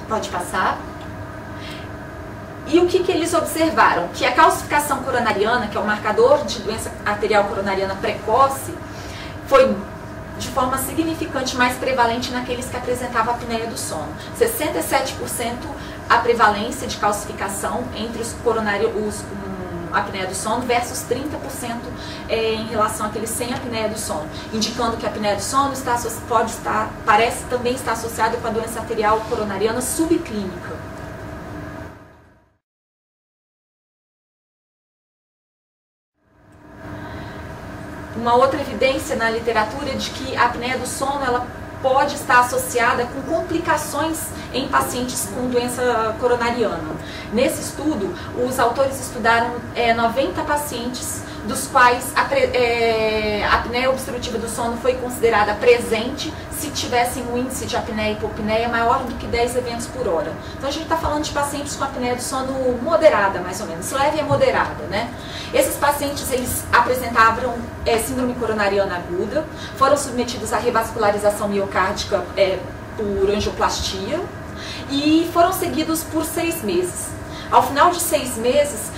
Pode passar. E o que eles observaram? Que a calcificação coronariana, que é o marcador de doença arterial coronariana precoce, foi de forma significante mais prevalente naqueles que apresentavam a apneia do sono. 67% a prevalência de calcificação entre os apneia do sono versus 30% em relação àqueles sem apneia do sono, indicando que a apneia do sono parece também estar associada com a doença arterial coronariana subclínica. Uma outra evidência na literatura é de que a apneia do sono ela pode estar associada com complicações em pacientes com doença coronariana. Nesse estudo, os autores estudaram 90 pacientes, dos quais a apneia obstrutiva do sono foi considerada presente se tivessem um índice de apneia e hipopneia maior do que 10 eventos por hora. Então a gente está falando de pacientes com apneia do sono moderada, mais ou menos, leve e moderada, né? Esses pacientes, eles apresentavam síndrome coronariana aguda, foram submetidos à revascularização miocárdica por angioplastia e foram seguidos por 6 meses. Ao final de 6 meses,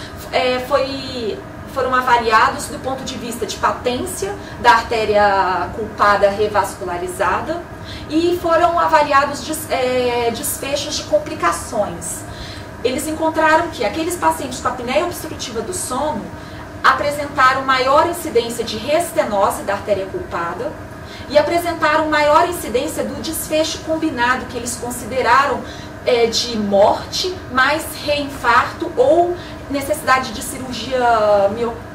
foram avaliados do ponto de vista de patência da artéria culpada revascularizada e foram avaliados desfechos de complicações. Eles encontraram que aqueles pacientes com apneia obstrutiva do sono apresentaram maior incidência de restenose da artéria culpada e apresentaram maior incidência do desfecho combinado, que eles consideraram de morte, mais reinfarto ou necessidade de cirurgia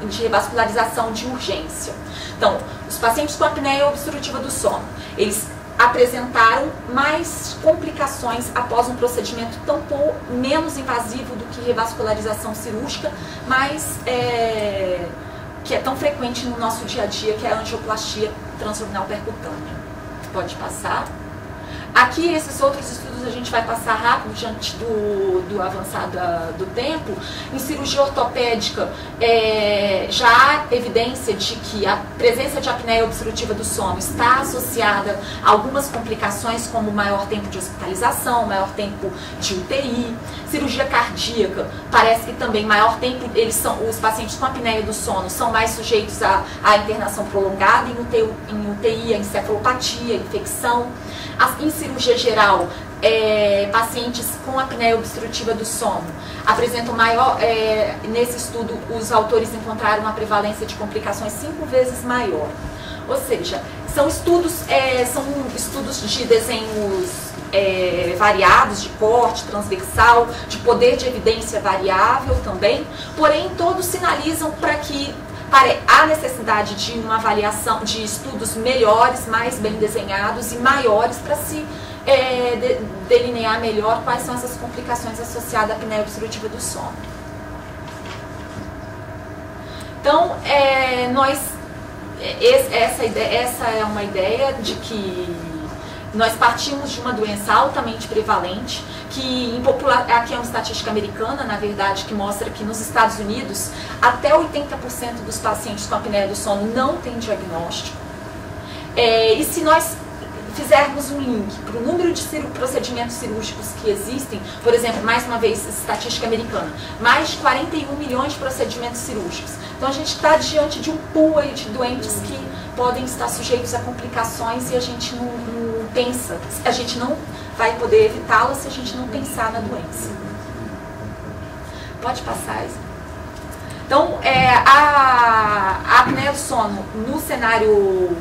de revascularização de urgência. Então, os pacientes com apneia obstrutiva do sono, eles apresentaram mais complicações após um procedimento menos invasivo do que revascularização cirúrgica, mas que é tão frequente no nosso dia a dia, que é a angioplastia transabdominal percutânea. Pode passar. Aqui, esses outros estudos a gente vai passar rápido diante do avançar do tempo. Em cirurgia ortopédica, já há evidência de que a presença de apneia obstrutiva do sono está associada a algumas complicações, como maior tempo de hospitalização, maior tempo de UTI. Cirurgia cardíaca, parece que também maior tempo, os pacientes com apneia do sono são mais sujeitos à internação prolongada, em UTI, a encefalopatia, infecção. Em cirurgia geral, pacientes com apneia obstrutiva do sono apresentam maior, nesse estudo os autores encontraram uma prevalência de complicações 5 vezes maior. Ou seja, são estudos de desenhos variados, de corte transversal, de poder de evidência variável também, porém todos sinalizam para que há necessidade de uma avaliação de estudos melhores, mais bem desenhados e maiores para se delinear melhor quais são essas complicações associadas à apneia obstrutiva do sono. Então, essa é uma ideia de que nós partimos de uma doença altamente prevalente, que aqui é uma estatística americana, na verdade, que mostra que nos Estados Unidos até 80% dos pacientes com apneia do sono não tem diagnóstico. E se nós fizermos um link para o número de procedimentos cirúrgicos que existem, por exemplo, mais uma vez, estatística americana, mais de 41 milhões de procedimentos cirúrgicos. Então a gente está diante de um pool aí de doentes que podem estar sujeitos a complicações e a gente não pensa, a gente não vai poder evitá-la se a gente não pensar na doença. Pode passar, Isa. Então, a apneia do sono no cenário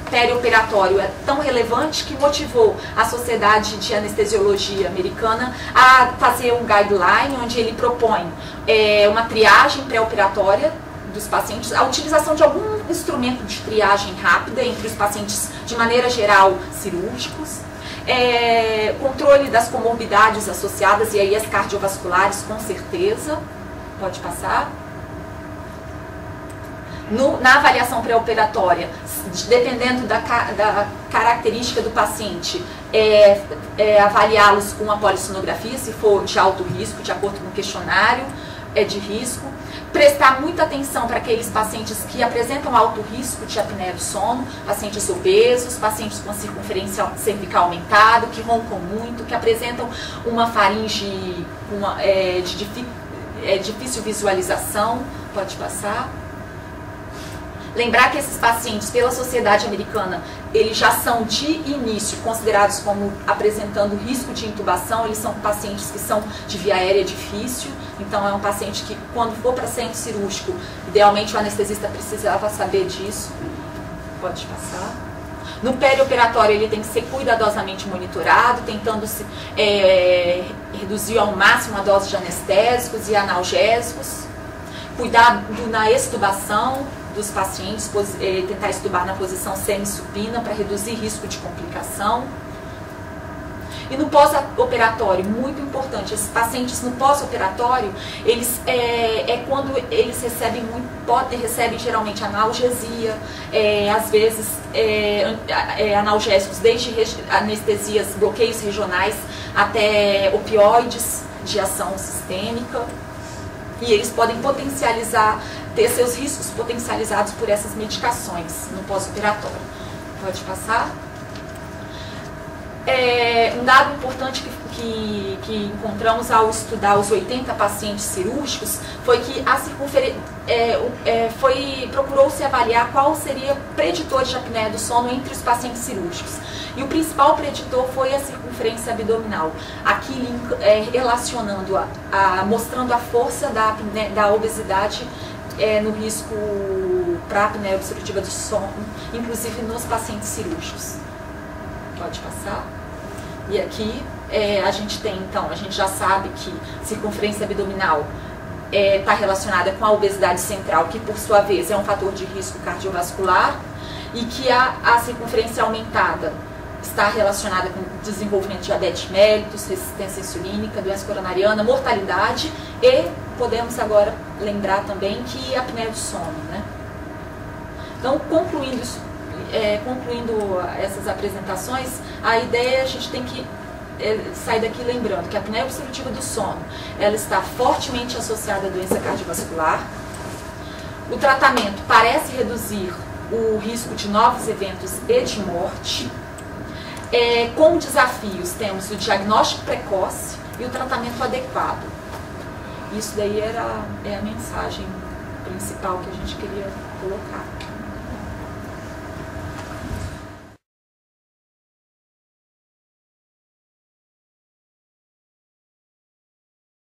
perioperatório é tão relevante que motivou a Sociedade de Anestesiologia Americana a fazer um guideline onde ele propõe uma triagem pré-operatória dos pacientes, a utilização de algum instrumento de triagem rápida entre os pacientes, de maneira geral, cirúrgicos, controle das comorbidades associadas, e aí as cardiovasculares, com certeza. Pode passar. Na avaliação pré-operatória, dependendo da característica do paciente, avaliá-los com uma polissonografia, se for de alto risco, de acordo com o questionário, de risco, prestar muita atenção para aqueles pacientes que apresentam alto risco de apneia do sono, pacientes obesos, pacientes com circunferência cervical aumentada, que roncam muito, que apresentam uma faringe de difícil visualização. Pode passar. Lembrar que esses pacientes, pela sociedade americana, eles já são de início considerados como apresentando risco de intubação. Eles são pacientes que são de via aérea difícil, então é um paciente que, quando for para centro cirúrgico, idealmente o anestesista precisava saber disso. Pode passar. No perioperatório ele tem que ser cuidadosamente monitorado, tentando se reduzir ao máximo a dose de anestésicos e analgésicos. Cuidado na extubação dos pacientes, tentar extubar na posição semi-supina para reduzir risco de complicação. E no pós-operatório, muito importante, esses pacientes no pós-operatório, eles quando eles recebem geralmente analgesia, às vezes analgésicos, desde anestesias, bloqueios regionais, até opioides de ação sistêmica. E eles podem ter seus riscos potencializados por essas medicações no pós-operatório. Pode passar. Um dado importante que encontramos ao estudar os 80 pacientes cirúrgicos foi que procurou-se avaliar qual seria o preditor de apneia do sono entre os pacientes cirúrgicos. E o principal preditor foi a circunferência abdominal, aqui relacionando, mostrando a força da obesidade no risco para apneia obstrutiva do sono, inclusive nos pacientes cirúrgicos. Pode passar. E aqui a gente tem, então, a gente já sabe que circunferência abdominal está relacionada com a obesidade central, que por sua vez é um fator de risco cardiovascular, e que a circunferência aumentada está relacionada com desenvolvimento de diabetes mellitus, resistência insulínica, doença coronariana, mortalidade, e podemos agora lembrar também que a apneia do sono, né? Então, concluindo essas apresentações, a ideia a gente tem que sair daqui lembrando que a apneia obstrutiva do sono, ela está fortemente associada à doença cardiovascular. O tratamento parece reduzir o risco de novos eventos e de morte. Como desafios, temos o diagnóstico precoce e o tratamento adequado. Isso daí é a mensagem principal que a gente queria colocar.